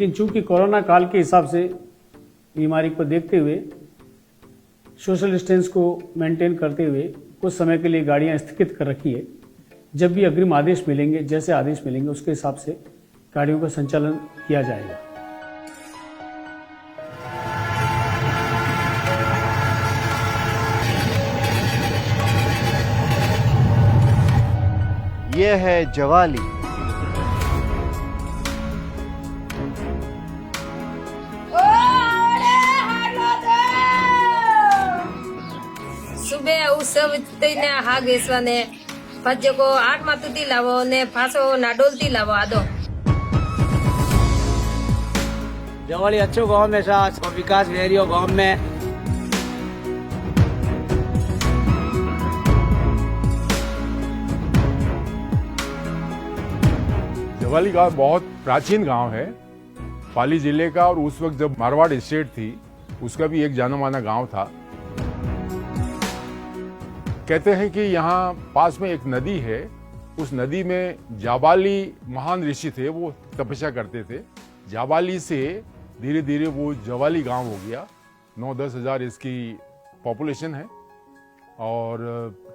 लेकिन चूंकि कोरोना काल के हिसाब से बीमारी को देखते हुए सोशल डिस्टेंस को मेंटेन करते हुए कुछ समय के लिए गाड़ियां स्थगित कर रखी है। जब भी अग्रिम आदेश मिलेंगे, जैसे आदेश मिलेंगे उसके हिसाब से गाड़ियों का संचालन किया जाएगा। ये है जवाली। સુબે ઉત્સવ થઈને હા બેસવાને ફજકો 8 માતુથી લાવો ને ફાસો નાડોલથી લાવો આદો जवाली अच्छो गांव में साथ और विकास वेरियो गांव में जवाली गांव बहुत प्राचीन गांव है, पाली जिले का, और उस वक्त जब मारवाड़ स्टेट थी उसका भी एक जाना माना गांव था। कहते हैं कि यहाँ पास में एक नदी है, उस नदी में जाबाली महान ऋषि थे, वो तपस्या करते थे। जाबाली से धीरे धीरे वो जवाली गांव हो गया। 9-10 हज़ार इसकी पॉपुलेशन है और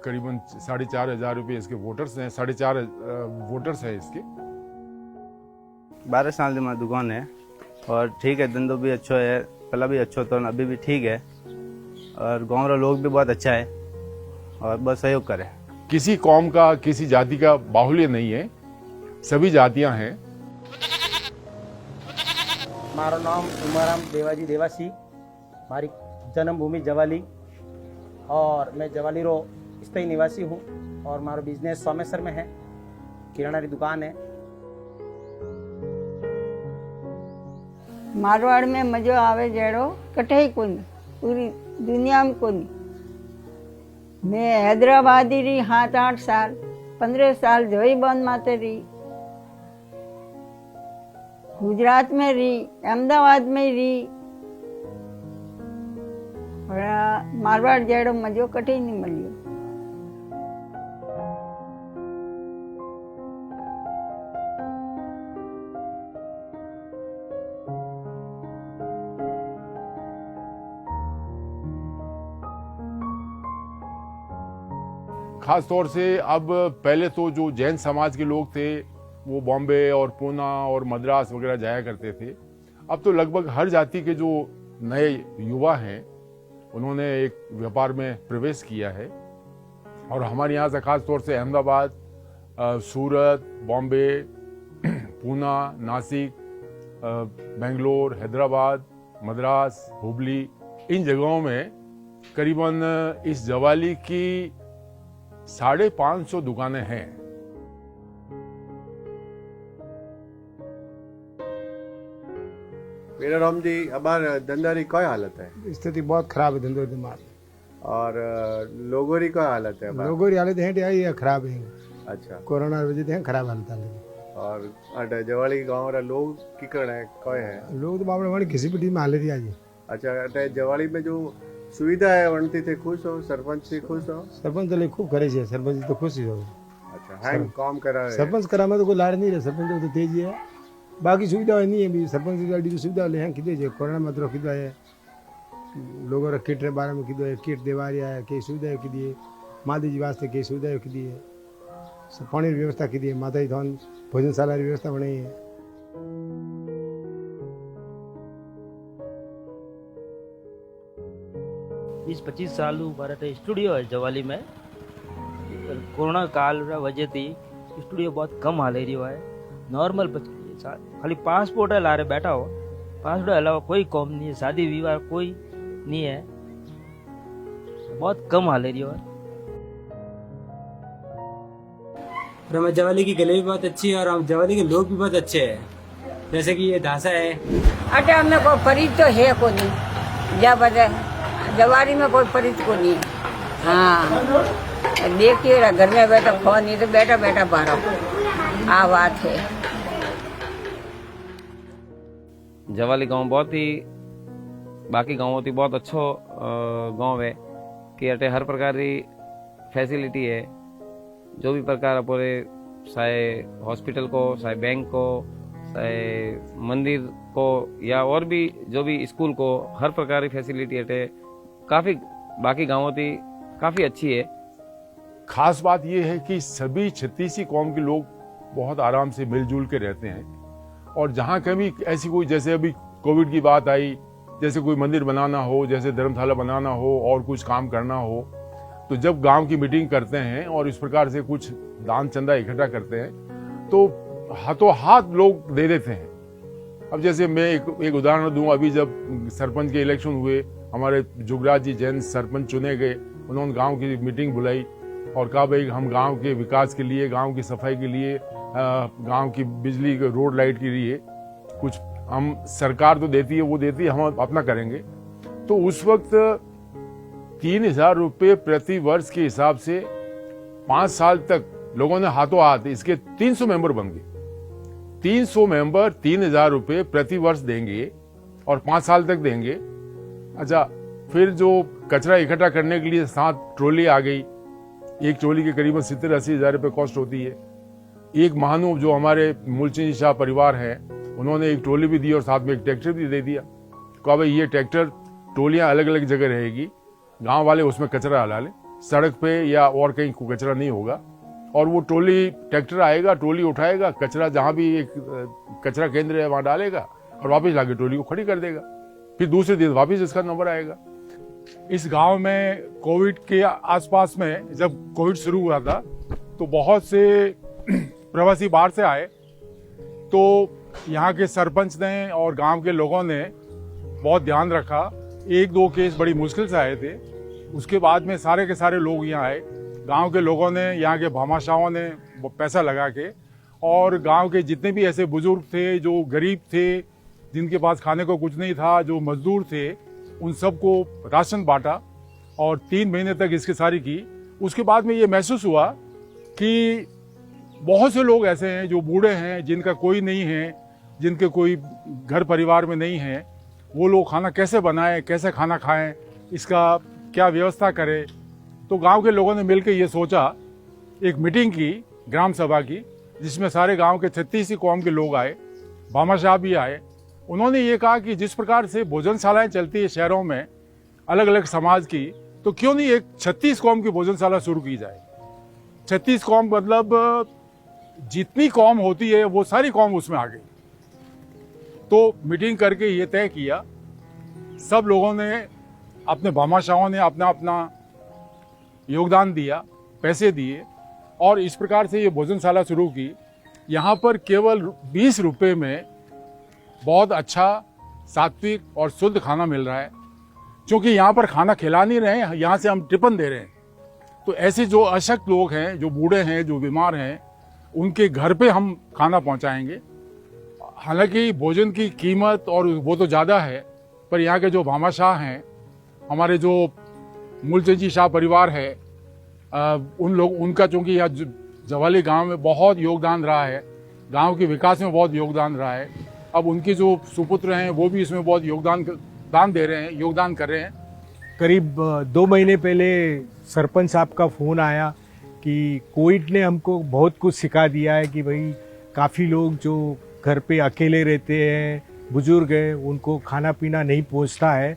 करीबन 4,500 रुपये इसके वोटर्स हैं, 4.5 वोटर्स हैं इसके। 12 साल की हमारी दुकान है और ठीक है, धंधो भी अच्छा है, पहला भी अच्छा था, अभी भी ठीक है और गाँव का लोग भी बहुत अच्छा है और बस सहयोग करे। किसी कौम का, किसी जाति का बाहुल्य नहीं है, सभी जातियां हैं। मारो नाम उमाराम देवाजी देवासी, मारी जन्मभूमि जवाली और मैं जवाली रो स्थायी निवासी हूँ और मारो बिजनेस सोमेश्वर में है, किराना की दुकान है। मारवाड़ में मजो आवे जड़ो कटे कोनी, पूरी दुनिया में कोनी। मैं हैदराबादी रही 7-8 साल, 15 साल जोई बंद माते रही, गुजरात में रही, अहमदाबाद में रही, और मारवाड़ जड़ो मजो कटे नहीं मिलियो। खास तौर से अब, पहले तो जो जैन समाज के लोग थे वो बॉम्बे और पूना और मद्रास वगैरह जाया करते थे। अब तो लगभग हर जाति के जो नए युवा हैं उन्होंने एक व्यापार में प्रवेश किया है और हमारे यहाँ से खास तौर से अहमदाबाद, सूरत, बॉम्बे, पूना, नासिक, बेंगलोर, हैदराबाद, मद्रास, हुबली, इन जगहों में करीबन इस जवाली की 550 दुकानें हैं। मेरा राम जी, हमार धंधा की क्या हालत है? स्थिति बहुत खराब है धंधो दिमाग और लोगों की क्या हालत है? लोगों की हालत है खराब है। अच्छा, कोरोना वजह से खराब हालत है। और अटे जवाली गांव रा लोग की करना है, क्या है? लोग तो बाबा वाली किसी भी टीम हालत है आज। अच्छा, अटे जवाली में जो सुविधा है वनती थे खुश हो? सरपंच से खुश हो? सरपंच तो खूब करे छे, सरपंच तो खुश ही हो। अच्छा, हैंग काम करा है? सरपंच करा में तो कोई लाड़ नहीं रहे, सरपंच तो तेज है, बाकी सुविधा नहीं है। भी सरपंच की गाड़ी सुविधा ले हैं किदे जे कोरोना में तो किदो है, लोगों रा किट रे बारे में किदो है, किट देवा रिया है, कई सुविधा किदी है, मादी जी वास्ते कई सुविधा किदी है, पानी की व्यवस्था किदी है, माता जी धन भोजनशाला की व्यवस्था बनाई है। 20-25 साल भारत स्टूडियो है जवाली में। कोरोना काल वजह थी स्टूडियो बहुत कम हाल रही है, नॉर्मल खाली पासपोर्ट ला रहे बैठा हो, पासपोर्ट अलावा कोई कॉम नहीं है, शादी विवाह कोई नहीं है, बहुत कम हाल रही है। हमारे जवाली की गले भी बहुत अच्छी है और हम जवाली के लोग भी बहुत अच्छे हैं, जैसे कि ये धासा है। अटे हमें कोई परिच तो है को नहीं, जब जवाली में कोई परिच को नहीं। हाँ, देखिए घर में बैठा खो नहीं तो बैठा बैठा बाहर आ बात है। जवाली गांव बहुत ही बाकी गांवों थी बहुत अच्छो गांव है कि अटे हर प्रकार की फैसिलिटी है, जो भी प्रकार पूरे चाहे हॉस्पिटल को, चाहे बैंक को, चाहे मंदिर को या और भी जो भी स्कूल को हर प्रकार की फैसिलिटी है काफ़ी बाकी गाँवों की काफ़ी अच्छी है। खास बात यह है कि सभी छत्तीसी कौम के लोग बहुत आराम से मिलजुल के रहते हैं और जहाँ कभी ऐसी कोई, जैसे अभी कोविड की बात आई, जैसे कोई मंदिर बनाना हो, जैसे धर्मशाला बनाना हो और कुछ काम करना हो, तो जब गांव की मीटिंग करते हैं और इस प्रकार से कुछ दान चंदा इकट्ठा करते हैं तो हाथों हाथ लोग दे देते हैं। अब जैसे मैं एक उदाहरण दूं, अभी जब सरपंच के इलेक्शन हुए, हमारे जुगराज जी जैन सरपंच चुने गए, उन्होंने गांव की मीटिंग बुलाई और कहा भाई हम गांव के विकास के लिए, गांव की सफाई के लिए, गांव की बिजली, रोड लाइट के लिए कुछ हम, सरकार तो देती है, वो देती है, हम अपना करेंगे। तो उस वक्त 3,000 रुपये प्रति वर्ष के हिसाब से 5 साल तक लोगों ने हाथों हाथ, इसके 300 मेंबर बन गए। 300 मेंबर 3,000 रुपये प्रति वर्ष देंगे और 5 साल तक देंगे। अच्छा, फिर जो कचरा इकट्ठा करने के लिए 7 ट्रॉली आ गई, एक ट्रॉली के करीबन 70-80 हज़ार रुपये कॉस्ट होती है। एक महानु जो हमारे मूलचंद शाह परिवार है, उन्होंने एक ट्रॉली भी दी और साथ में एक ट्रैक्टर भी दे दिया। कहा भाई ये ट्रैक्टर, ट्रॉलियां अलग अलग जगह रहेगी, गांव वाले उसमें कचरा हला लें, सड़क पे या और कहीं कचरा नहीं होगा। और वो ट्रॉली, ट्रैक्टर आएगा, ट्रॉली उठाएगा, कचरा जहां भी एक कचरा केंद्र है वहां डालेगा और वापस लाके ट्रॉली को खड़ी कर देगा। फिर दूसरे दिन वापस इसका नंबर आएगा। इस गांव में कोविड के आसपास में जब कोविड शुरू हुआ था तो बहुत से प्रवासी बाहर से आए, तो यहाँ के सरपंच ने और गांव के लोगों ने बहुत ध्यान रखा। 1-2 केस बड़ी मुश्किल से आए थे, उसके बाद में सारे के सारे लोग यहाँ आए। गांव के लोगों ने, यहाँ के भामाशाहों ने पैसा लगा के, और गांव के जितने भी ऐसे बुजुर्ग थे जो गरीब थे, जिनके पास खाने को कुछ नहीं था, जो मजदूर थे, उन सबको राशन बांटा और 3 महीने तक इसकी सारी की। उसके बाद में ये महसूस हुआ कि बहुत से लोग ऐसे हैं जो बूढ़े हैं, जिनका कोई नहीं है, जिनके कोई घर परिवार में नहीं है, वो लोग खाना कैसे बनाएं, कैसे खाना खाएं, इसका क्या व्यवस्था करें। तो गांव के लोगों ने मिलकर ये सोचा, एक मीटिंग की, ग्राम सभा की, जिसमें सारे गांव के 36 कौम के लोग आए, भामाशाह भी आए। उन्होंने ये कहा कि जिस प्रकार से भोजनशालाएं चलती है शहरों में अलग अलग समाज की, तो क्यों नहीं एक 36 कौम की भोजनशाला शुरू की जाए। 36 कौम मतलब जितनी कौम होती है वो सारी कौम उसमें आ गई। तो मीटिंग करके ये तय किया, सब लोगों ने, अपने भामाशाहों ने अपना अपना योगदान दिया, पैसे दिए और इस प्रकार से ये भोजनशाला शुरू की। यहाँ पर केवल 20 रुपये में बहुत अच्छा, सात्विक और शुद्ध खाना मिल रहा है। क्योंकि यहाँ पर खाना खिला नहीं रहे हैं, यहाँ से हम टिफिन दे रहे हैं। तो ऐसे जो अशक्त लोग हैं, जो बूढ़े हैं, जो बीमार हैं, उनके घर पे हम खाना पहुँचाएंगे। हालांकि भोजन की कीमत और वो तो ज़्यादा है, पर यहाँ के जो भामाशाह हैं, हमारे जो मूलचंद शाह परिवार है, उन लोग, उनका चूँकि यहाँ जवाली गांव में बहुत योगदान रहा है, गांव के विकास में बहुत योगदान रहा है। अब उनके जो सुपुत्र हैं वो भी इसमें बहुत योगदान कर रहे हैं। करीब 2 महीने पहले सरपंच साहब का फ़ोन आया कि कोविड ने हमको बहुत कुछ सिखा दिया है कि भाई काफ़ी लोग जो घर पे अकेले रहते हैं, बुजुर्ग हैं, उनको खाना पीना नहीं पहुंचता है,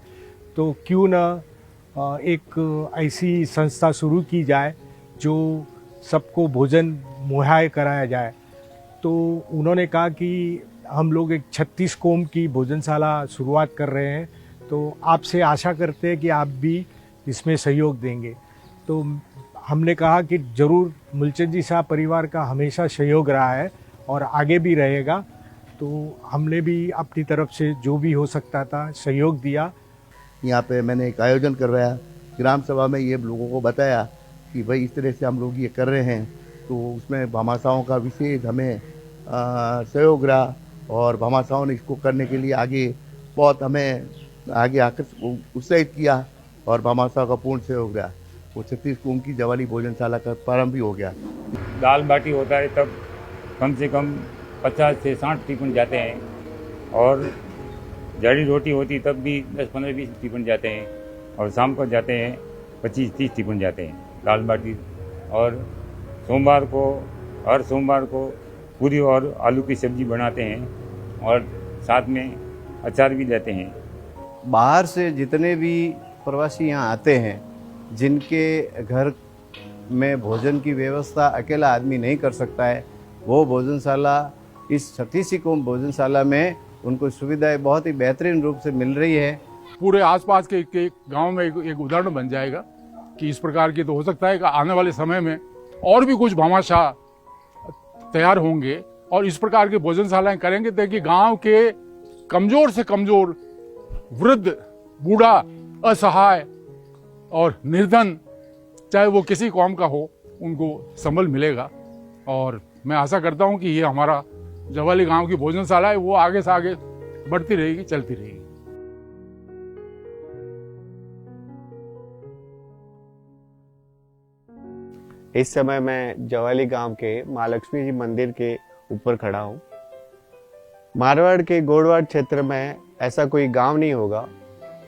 तो क्यों ना एक ऐसी संस्था शुरू की जाए जो सबको भोजन मुहैया कराया जाए। तो उन्होंने कहा कि हम लोग एक 36 कौम की भोजनशाला शुरुआत कर रहे हैं, तो आपसे आशा करते हैं कि आप भी इसमें सहयोग देंगे। तो हमने कहा कि ज़रूर मूलचंद जी शाह परिवार का हमेशा सहयोग रहा है और आगे भी रहेगा। तो हमने भी अपनी तरफ से जो भी हो सकता था सहयोग दिया। यहाँ पे मैंने एक आयोजन करवाया, ग्राम सभा में ये लोगों को बताया कि भाई इस तरह से हम लोग ये कर रहे हैं, तो उसमें भामाशाहों का विशेष हमें सहयोग रहा और भामाशाहों ने इसको करने के लिए आगे बहुत हमें आगे आकर उत्साहित किया और भामाशाह का पूर्ण सहयोग रहा। वो 36 कौम की जवाली भोजनशाला का प्रारंभ भी हो गया। दाल बाटी होता है तब कम से कम 50 से 60 टिफिन जाते हैं, और जड़ी रोटी होती तब भी 10, 15, 20 टिफिन जाते हैं, और शाम को जाते हैं 25, 30 टिफिन जाते हैं दाल बाटी। और हर सोमवार को पूरी और आलू की सब्जी बनाते हैं और साथ में अचार भी देते हैं। बाहर से जितने भी प्रवासी यहाँ आते हैं, जिनके घर में भोजन की व्यवस्था अकेला आदमी नहीं कर सकता है, वो भोजनशाला, इस सती सिकोम भोजनशाला में उनको सुविधाएं बहुत ही बेहतरीन रूप से मिल रही है। पूरे आसपास के गांव में एक उदाहरण बन जाएगा कि इस प्रकार की तो हो सकता है कि आने वाले समय में और भी कुछ भामाशाह तैयार होंगे और इस प्रकार की भोजनशालाएं करेंगे ताकि गांव के कमजोर से कमजोर वृद्ध, बूढ़ा, असहाय और निर्धन, चाहे वो किसी कौम का हो, उनको संबल मिलेगा। और मैं आशा करता हूं कि ये हमारा जवाली गांव की भोजनशाला है वो आगे से आगे बढ़ती रहेगी, चलती रहेगी। इस समय मैं जवाली गांव के माँ लक्ष्मी जी मंदिर के ऊपर खड़ा हूँ। मारवाड़ के गोड़वाड़ क्षेत्र में ऐसा कोई गांव नहीं होगा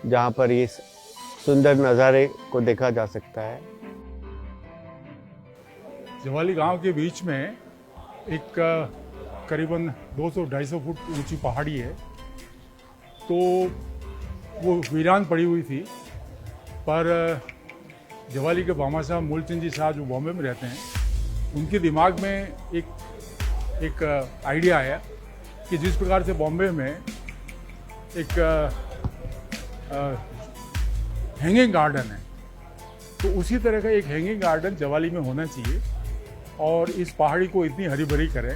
जहां पर ये सुंदर नज़ारे को देखा जा सकता है। जवाली गांव के बीच में एक करीबन 200-250 फुट ऊंची पहाड़ी है। तो वो वीरान पड़ी हुई थी, पर जवाली के भामाशाह मूलचंद जी शाह जो बॉम्बे में रहते हैं, उनके दिमाग में एक आइडिया आया कि जिस प्रकार से बॉम्बे में एक हैंगिंग गार्डन है, तो उसी तरह का एक हैंगिंग गार्डन जवाली में होना चाहिए और इस पहाड़ी को इतनी हरी भरी करें,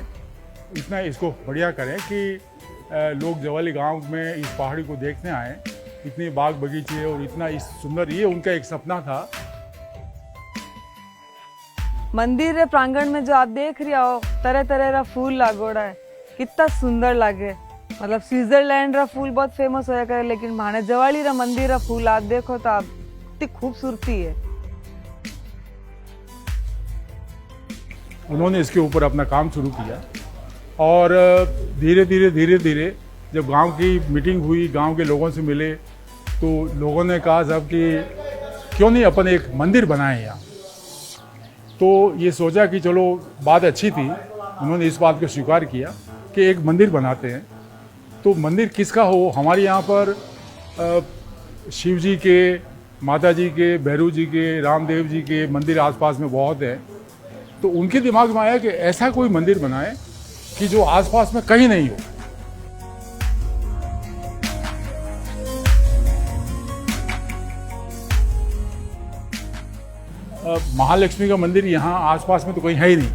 इतना इसको बढ़िया करें कि लोग जवाली गांव में इस पहाड़ी को देखने आए। इतने बाग बगीचे और इतना इस सुंदर, ये उनका एक सपना था। मंदिर रे प्रांगण में जो आप देख रहे हो, तरह तरह का फूल लागोड़ा है, कितना सुंदर लागे। मतलब स्विट्जरलैंड रा फूल बहुत फेमस होया करे, लेकिन माने जवाली रा मंदिर रा फूल आप देखो तो आप इतनी खूबसूरती है। उन्होंने इसके ऊपर अपना काम शुरू किया और धीरे धीरे जब गांव की मीटिंग हुई, गांव के लोगों से मिले, तो लोगों ने कहा साहब कि क्यों नहीं अपन एक मंदिर बनाएं यहाँ। तो ये सोचा कि चलो बात अच्छी थी, उन्होंने इस बात को स्वीकार किया कि एक मंदिर बनाते हैं। तो मंदिर किसका हो, हमारे यहाँ पर शिव जी के, माता जी के, भैरू जी के, रामदेव जी के मंदिर आसपास में बहुत हैं। तो उनके दिमाग में आया कि ऐसा कोई मंदिर बनाए कि जो आसपास में कहीं नहीं हो। महालक्ष्मी का मंदिर यहाँ आसपास में तो कहीं है ही नहीं,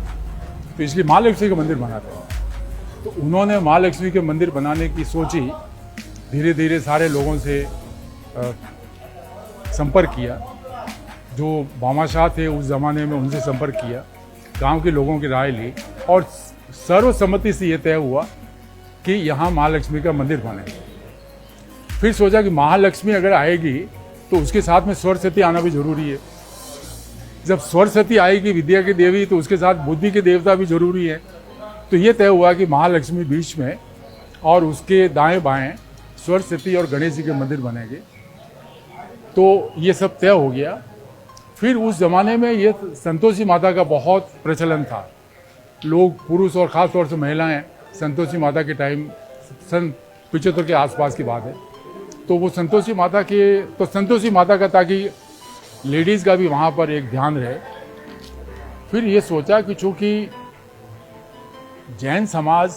तो इसलिए महालक्ष्मी का मंदिर बनाते हैं। तो उन्होंने महालक्ष्मी के मंदिर बनाने की सोची, धीरे धीरे सारे लोगों से संपर्क किया, जो भामाशाह थे उस ज़माने में उनसे संपर्क किया, गांव के लोगों की राय ली और सर्वसम्मति से ये तय हुआ कि यहाँ महालक्ष्मी का मंदिर बने। फिर सोचा कि महालक्ष्मी अगर आएगी तो उसके साथ में सरस्वती आना भी जरूरी है। जब सरस्वती आएगी विद्या की देवी, तो उसके साथ बुद्धि के देवता भी जरूरी है। तो ये तय हुआ कि महालक्ष्मी बीच में और उसके दाएं बाएं सरस्वती और गणेश जी के मंदिर बनेंगे। तो ये सब तय हो गया। फिर उस ज़माने में ये संतोषी माता का बहुत प्रचलन था। लोग, पुरुष और ख़ास तौर से महिलाएं, संतोषी माता के टाइम सन 75 के आसपास की बात है, तो वो संतोषी माता का, ताकि लेडीज़ का भी वहाँ पर एक ध्यान रहे। फिर ये सोचा कि चूँकि जैन समाज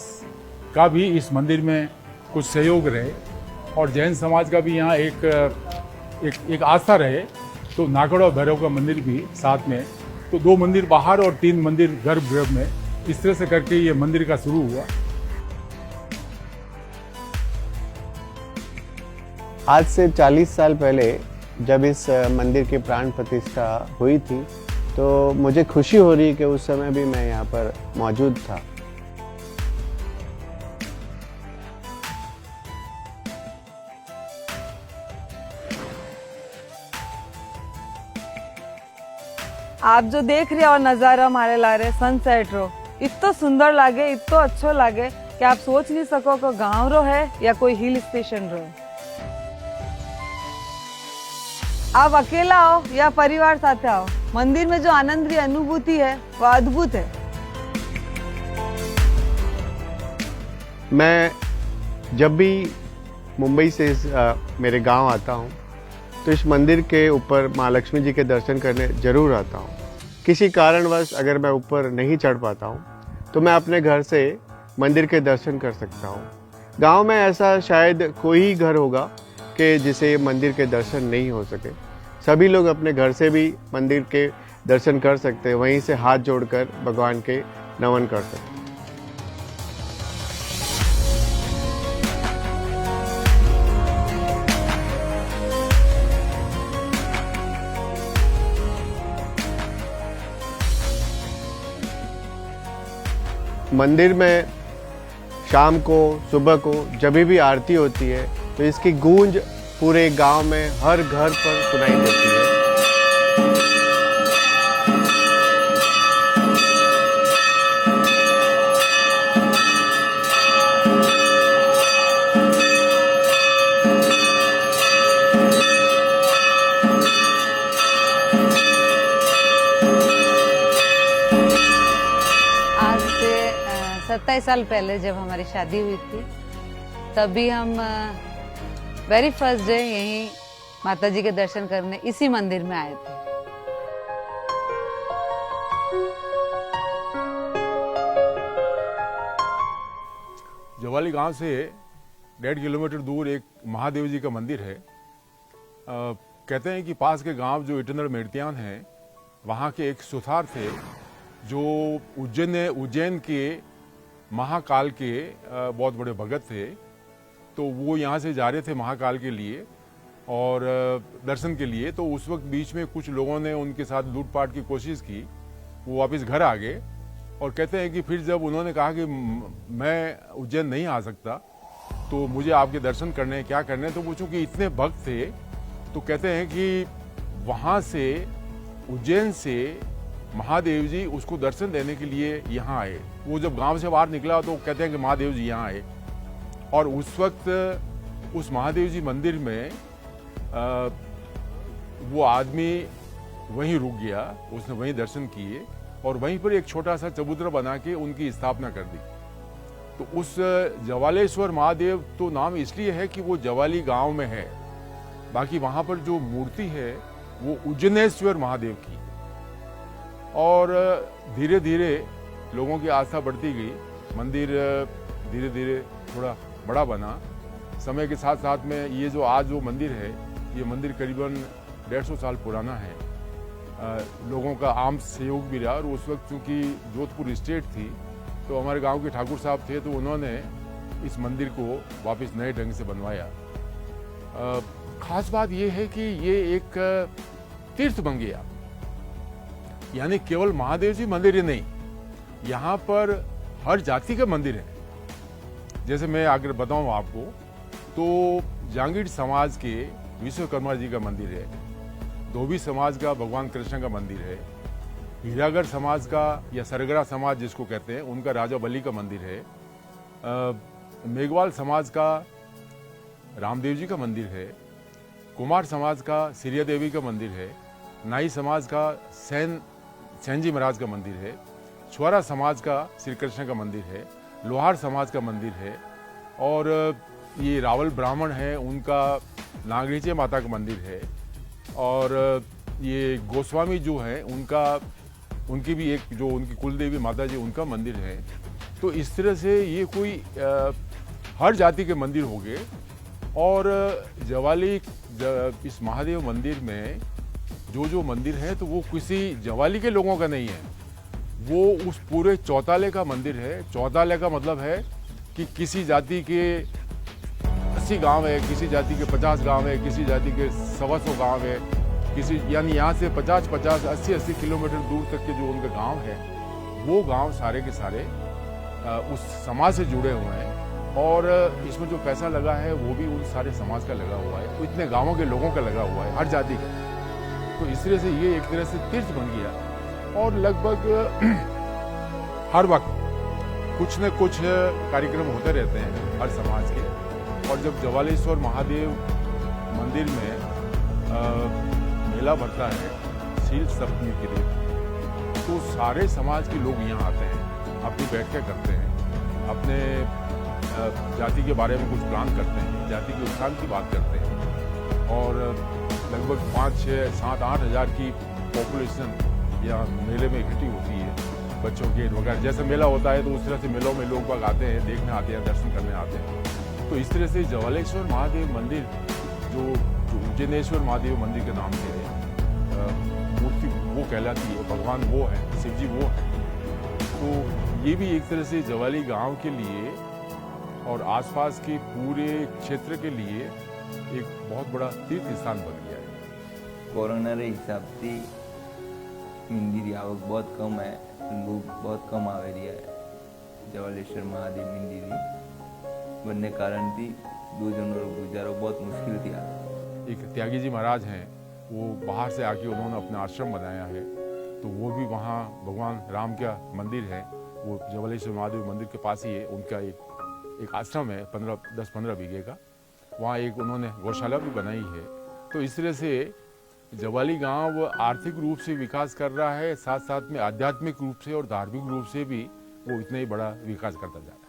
का भी इस मंदिर में कुछ सहयोग रहे और जैन समाज का भी यहाँ एक आस्था रहे, तो नागड़ और भैरव का मंदिर भी साथ में, तो 2 मंदिर बाहर और 3 मंदिर गर्भगृह में, इस तरह से करके ये मंदिर का शुरू हुआ। आज से 40 साल पहले जब इस मंदिर की प्राण प्रतिष्ठा हुई थी, तो मुझे खुशी हो रही कि उस समय भी मैं यहाँ पर मौजूद था। आप जो देख रहे हो नजारा हमारे ला रहे सनसेट रो, इतना सुंदर लागे, इतना अच्छा लागे कि आप सोच नहीं सको कि गांव रो है या कोई हिल स्टेशन रो है। आप अकेला हो या परिवार साथ आओ, मंदिर में जो आनंद की अनुभूति है वो अद्भुत है। मैं जब भी मुंबई से मेरे गांव आता हूं तो इस मंदिर के ऊपर माँ लक्ष्मी जी के दर्शन करने ज़रूर आता हूं। किसी कारणवश अगर मैं ऊपर नहीं चढ़ पाता हूं तो मैं अपने घर से मंदिर के दर्शन कर सकता हूं। गांव में ऐसा शायद कोई ही घर होगा कि जिसे मंदिर के दर्शन नहीं हो सके। सभी लोग अपने घर से भी मंदिर के दर्शन कर सकते हैं, वहीं से हाथ जोड़कर भगवान के नमन कर सकते हैं। मंदिर में शाम को सुबह को जब भी आरती होती है तो इसकी गूंज पूरे गांव में हर घर पर सुनाई देती है। आज से 27 साल पहले जब हमारी शादी हुई थी तभी हम वेरी फर्स्ट डे यहीं माता जी के दर्शन करने इसी मंदिर में आए थे। जवाली गांव से 1.5 किलोमीटर दूर एक महादेव जी का मंदिर है। कहते हैं कि पास के गांव जो इटनर मेड़तियान हैं वहाँ के एक सुथार थे जो उज्जैन के महाकाल के बहुत बड़े भगत थे। तो वो यहाँ से जा रहे थे महाकाल के लिए और दर्शन के लिए। तो उस वक्त बीच में कुछ लोगों ने उनके साथ लूटपाट की कोशिश की। वो वापस घर आ गए और कहते हैं कि फिर जब उन्होंने कहा कि मैं उज्जैन नहीं आ सकता तो मुझे आपके दर्शन करने हैं, क्या करने हैं। तो वो चूँकि इतने भक्त थे तो कहते हैं कि वहाँ से उज्जैन से महादेव जी उसको दर्शन देने के लिए यहाँ आए। वो जब गांव से बाहर निकला तो कहते हैं कि महादेव जी यहाँ आए और उस वक्त उस महादेव जी मंदिर में वो आदमी वहीं रुक गया। उसने वहीं दर्शन किए और वहीं पर एक छोटा सा चबूतरा बना के उनकी स्थापना कर दी। तो उस जवालेश्वर महादेव तो नाम इसलिए है कि वो जवाली गांव में है, बाकी वहाँ पर जो मूर्ति है वो उज्जैनेश्वर महादेव की। और धीरे धीरे लोगों की आस्था बढ़ती गई, मंदिर धीरे धीरे थोड़ा बड़ा बना। समय के साथ साथ में ये जो आज जो मंदिर है ये मंदिर करीबन 150 साल पुराना है। लोगों का आम सहयोग भी रहा और उस वक्त चूँकि जोधपुर स्टेट थी तो हमारे गांव के ठाकुर साहब थे तो उन्होंने इस मंदिर को वापस नए ढंग से बनवाया। खास बात यह है कि ये एक तीर्थ बन गया, यानी केवल महादेव जी मंदिर ही नहीं, यहाँ पर हर जाति का मंदिर है। जैसे मैं अगर बताऊं आपको तो जांगीर समाज के विश्वकर्मा जी का मंदिर है, धोबी समाज का भगवान कृष्ण का मंदिर है, हीरागढ़ समाज का या सरगरा समाज जिसको कहते हैं उनका राजा बली का मंदिर है, मेघवाल समाज का रामदेव जी का मंदिर है, कुमार समाज का सिरिया देवी का मंदिर है, नाई समाज का सैन जी महाराज का मंदिर है, छुआरा समाज का श्री कृष्ण का मंदिर है, लोहार समाज का मंदिर है और ये रावल ब्राह्मण है उनका नागरीचे माता का मंदिर है और ये गोस्वामी जो है उनकी भी एक जो उनकी कुलदेवी माता जी उनका मंदिर है। तो इस तरह से ये कोई हर जाति के मंदिर हो गए और जवाली इस महादेव मंदिर में जो मंदिर है तो वो किसी जवाली के लोगों का नहीं है, वो उस पूरे चौताले का मंदिर है। चौताले का मतलब है कि किसी जाति के 80 गांव है, किसी जाति के 50 गांव है, किसी जाति के 125 गांव है, किसी यानी यहाँ से 50-50, 80-80 किलोमीटर दूर तक के जो उनके गांव है वो गांव सारे के सारे उस समाज से जुड़े हुए हैं और इसमें जो पैसा लगा है वो भी उन सारे समाज का लगा हुआ है, इतने गाँवों के लोगों का लगा हुआ है, हर जाति का। तो इस तरह से ये एक तरह से तीर्थ बन गया और लगभग हर वक्त कुछ न कुछ कार्यक्रम होते रहते हैं हर समाज के। और जब जवालेश्वर महादेव मंदिर में मेला भरता है शील सप्तमी के दिन तो सारे समाज के लोग यहाँ आते हैं, अपनी बैठकें करते हैं, अपने जाति के बारे में कुछ प्लान करते हैं, जाति के उत्थान की बात करते हैं और लगभग 5, 6, 7, 8 हज़ार की पॉपुलेशन या मेले में इकट्ठी होती है, बच्चों के वगैरह जैसे मेला होता है तो उस तरह से मेलों में लोग बाग आते हैं, देखने आते हैं, दर्शन करने आते हैं। तो इस तरह से ज्वालेश्वर महादेव मंदिर जो उज्जैनेश्वर महादेव मंदिर के नाम से है, मूर्ति वो कहलाती है, भगवान वो है, शिव जी वो है। तो ये भी एक तरह से ज्वाली गांव के लिए और आसपास के पूरे क्षेत्र के लिए एक बहुत बड़ा तीर्थ स्थान बन गया है। कोरोना के हिसाब से मंदिर की आवक बहुत कम है, लोग बहुत कम आ रही है। ज्वालेश्वर महादेव मंदिर बनने कारण थी 2 जनों को गुजारो बहुत मुश्किल थी। एक त्यागी जी महाराज हैं, वो बाहर से आके उन्होंने अपना आश्रम बनाया है, तो वो भी वहाँ भगवान राम का मंदिर है, वो ज्वालेश्वर महादेव मंदिर के पास ही है। उनका एक आश्रम है 10-15 बीघे का, वहाँ एक उन्होंने गौशाला भी बनाई है। तो इस तरह से ज्वाली गांव आर्थिक रूप से विकास कर रहा है, साथ साथ में आध्यात्मिक रूप से और धार्मिक रूप से भी वो इतना ही बड़ा विकास करता जा रहा है।